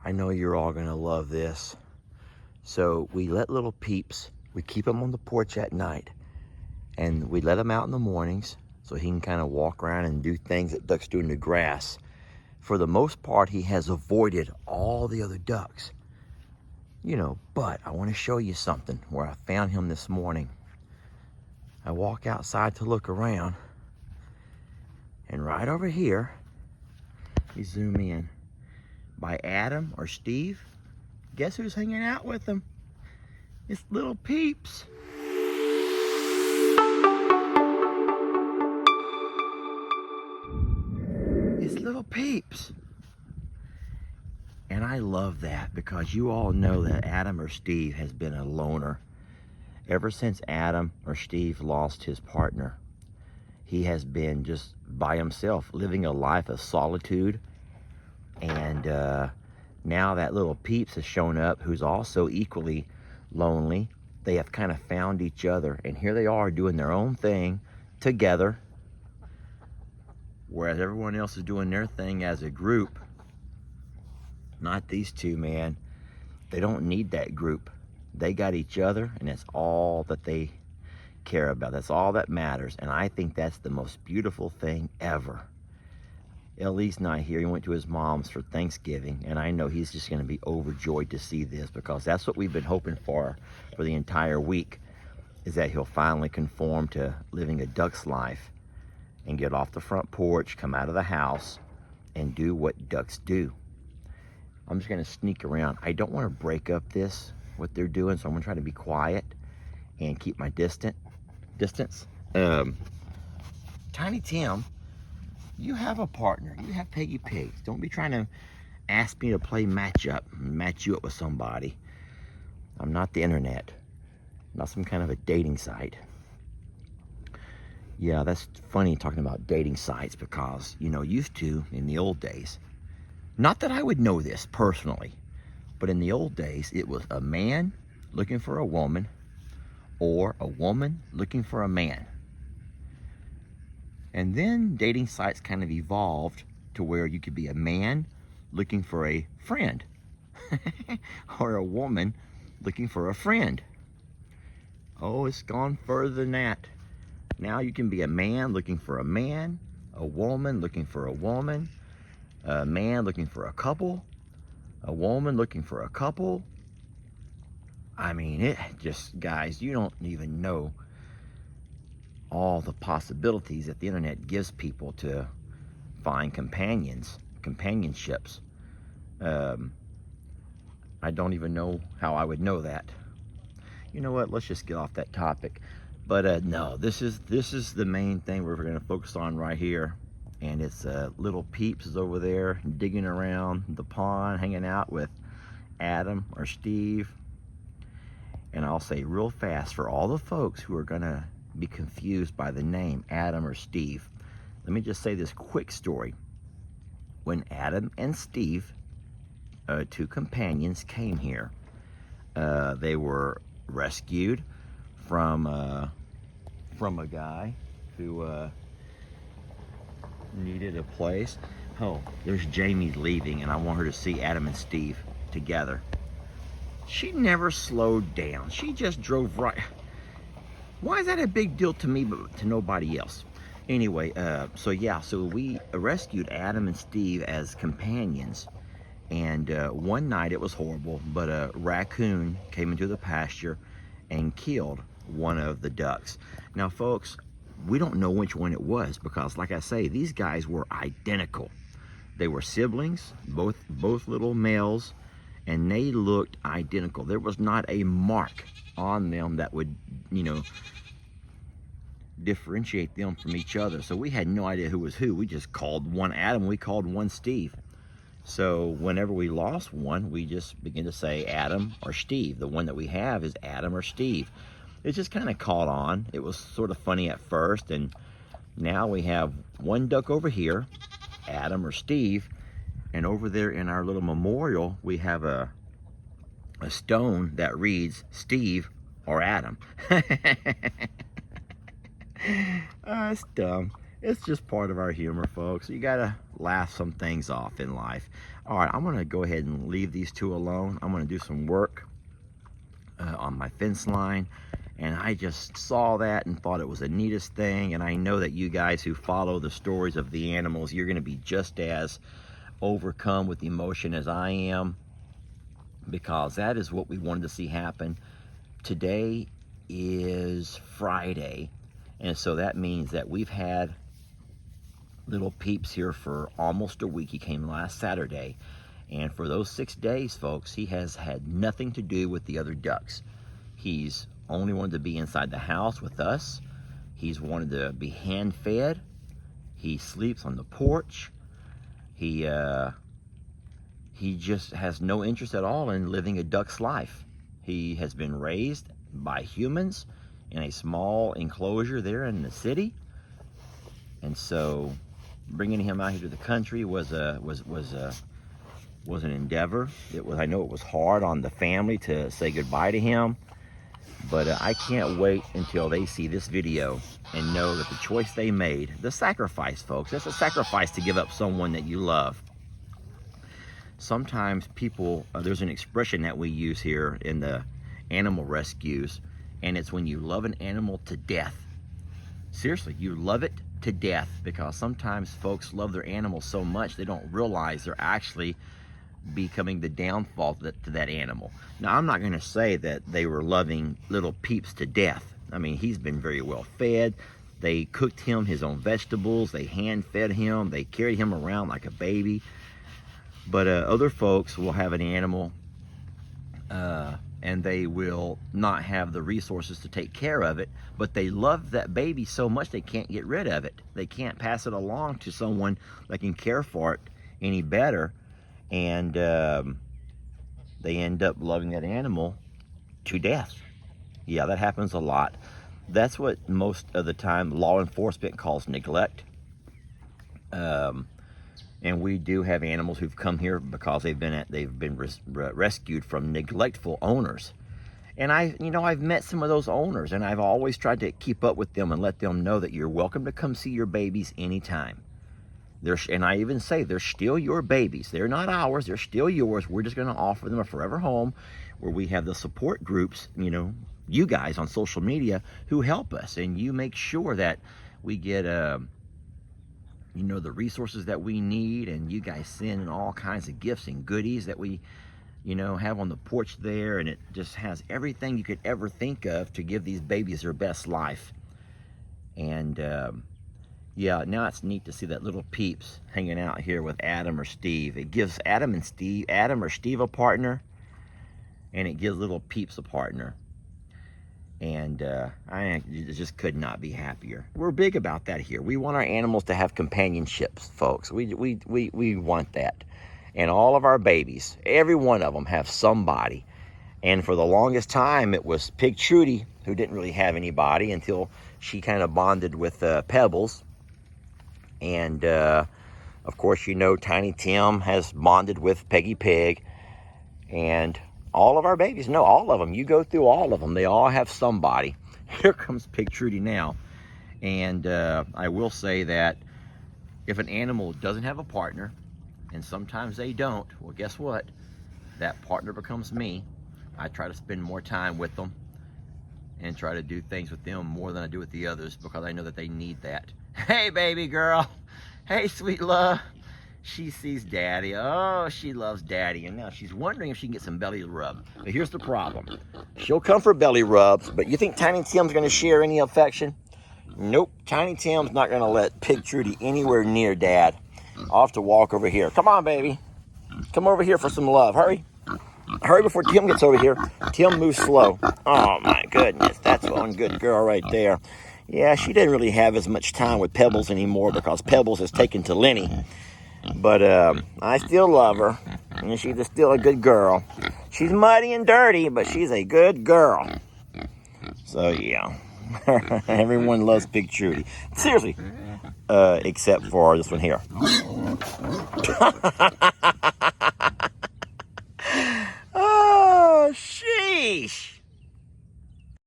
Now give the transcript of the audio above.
I know you're all gonna love this. So we let little Peeps, we keep him on the porch at night, and we let him out in the mornings so he can kind of walk around and do things that ducks do in the grass. For the most part, he has avoided all the other ducks. But I want to show you something where I found him this morning. I walk outside to look around, and right over here, you zoom in, by Adam or Steve, guess who's hanging out with them? It's little Peeps. It's little Peeps. And I love that because you all know that Adam or Steve has been a loner. Ever since Adam or Steve lost his partner, he has been just by himself, living a life of solitude. And now that little Peeps has shown up, who's also equally lonely. They have kind of found each other, and here they are doing their own thing together, whereas everyone else is doing their thing as a group. Not these two, man. They don't need that group. They got each other, and that's all that they care about. That's all that matters, and I think that's the most beautiful thing ever. Ellie's not here. He went to his mom's for Thanksgiving, and I know he's just going to be overjoyed to see this, because that's what we've been hoping for the entire week, is that he'll finally conform to living a duck's life and get off the front porch, come out of the house, and do what ducks do. I'm just going to sneak around. I don't want to break up what they're doing, so I'm going to try to be quiet and keep my distance. Tiny Tim, you have a partner. You have Peggy Pigs. Don't be trying to ask me to play match you up with somebody. I'm not the internet. Not some kind of a dating site. Yeah, that's funny talking about dating sites, because, used to, in the old days, not that I would know this personally, but in the old days, it was a man looking for a woman, or a woman looking for a man. And then dating sites kind of evolved to where you could be a man looking for a friend or a woman looking for a friend. Oh, it's gone further than that. Now you can be a man looking for a man, a woman looking for a woman, a man looking for a couple, a woman looking for a couple. I mean, it just, guys, you don't even know all the possibilities that the internet gives people to find companionships. I don't even know how I would know that. You know what? Let's just get off that topic. But no, this is the main thing we're going to focus on right here, and it's little Peeps is over there digging around the pond, hanging out with Adam or Steve. And I'll say real fast, for all the folks who are going to be confused by the name Adam or Steve, let me just say this quick story. When Adam and Steve, two companions, came here, they were rescued from a guy who needed a place. Oh, there's Jamie leaving, and I want her to see Adam and Steve together. She never slowed down. She just drove right. Why is that a big deal to me but to nobody else? Anyway, so we rescued Adam and Steve as companions, and one night it was horrible, but a raccoon came into the pasture and killed one of the ducks. Now, folks, we don't know which one it was, because, like I say, these guys were identical. They were siblings, both little males, and they looked identical. There was not a mark on them that would, differentiate them from each other. So we had no idea who was who. We just called one Adam, we called one Steve. So whenever we lost one, we just begin to say Adam or Steve. The one that we have is Adam or Steve. It just kind of caught on. It was sort of funny at first, and now we have one duck over here, Adam or Steve, and over there in our little memorial, we have a stone that reads Steve or Adam. It's dumb. It's just part of our humor, folks. You gotta laugh some things off in life. All right, I'm gonna go ahead and leave these two alone. I'm gonna do some work on my fence line, and I just saw that and thought it was the neatest thing. And I know that you guys who follow the stories of the animals, you're gonna be just as overcome with emotion as I am, because that is what we wanted to see happen. Today is Friday, and so that means that we've had little Peeps here for almost a week. He came last Saturday, and for those 6 days, folks, he has had nothing to do with the other ducks. He's only wanted to be inside the house with us. He's wanted to be hand fed. He sleeps on the porch. He just has no interest at all in living a duck's life. He has been raised by humans in a small enclosure there in the city, and so bringing him out here to the country was an endeavor. I know it was hard on the family to say goodbye to him, but I can't wait until they see this video and know that the choice they made, the sacrifice, folks, that's a sacrifice to give up someone that you love. Sometimes people, there's an expression that we use here in the animal rescues, and it's when you love an animal to death. Seriously, you love it to death, because sometimes folks love their animals so much they don't realize they're actually becoming the downfall to that animal. Now, I'm not going to say that they were loving little Peeps to death. I mean, he's been very well fed. They cooked him his own vegetables. They hand fed him. They carried him around like a baby. But other folks will have an animal and they will not have the resources to take care of it, but they love that baby so much they can't get rid of it. They can't pass it along to someone that can care for it any better, and they end up loving that animal to death. Yeah, that happens a lot. That's what most of the time law enforcement calls neglect. And we do have animals who've come here because they've been rescued from neglectful owners. And I've met some of those owners, and I've always tried to keep up with them and let them know that you're welcome to come see your babies anytime. And I even say they're still your babies. They're not ours. They're still yours. We're just going to offer them a forever home where we have the support groups, you guys on social media who help us, and you make sure that we get the resources that we need, and you guys send in all kinds of gifts and goodies that we have on the porch there, and it just has everything you could ever think of to give these babies their best life. And yeah, now it's neat to see that little Peeps hanging out here with Adam or Steve. It gives Adam or Steve a partner, and it gives little Peeps a partner. And I just could not be happier. We're big about that here. We want our animals to have companionships, folks. We want that. And all of our babies, every one of them, have somebody. And for the longest time, it was Pig Trudy, who didn't really have anybody until she kind of bonded with Pebbles. And of course, Tiny Tim has bonded with Peggy Pig. And all of our babies, no, all of them. You go through all of them. They all have somebody. Here comes Pig Trudy now. And I will say that if an animal doesn't have a partner, and sometimes they don't, well, guess what? That partner becomes me. I try to spend more time with them and try to do things with them more than I do with the others, because I know that they need that. Hey, baby girl. Hey, sweet love. She sees Daddy. Oh, she loves Daddy. And now she's wondering if she can get some belly rub. But here's the problem. She'll come for belly rubs, but you think Tiny Tim's going to share any affection? Nope. Tiny Tim's not going to let Pig Trudy anywhere near Dad. I'll have to walk over here. Come on, baby. Come over here for some love. Hurry. Hurry before Tim gets over here. Tim moves slow. Oh, my goodness. That's one good girl right there. Yeah, she didn't really have as much time with Pebbles anymore because Pebbles is taken to Lenny. But I still love her, and she's still a good girl. She's muddy and dirty, but she's a good girl. So, yeah. Everyone loves Pig Trudy. Seriously. Except for this one here.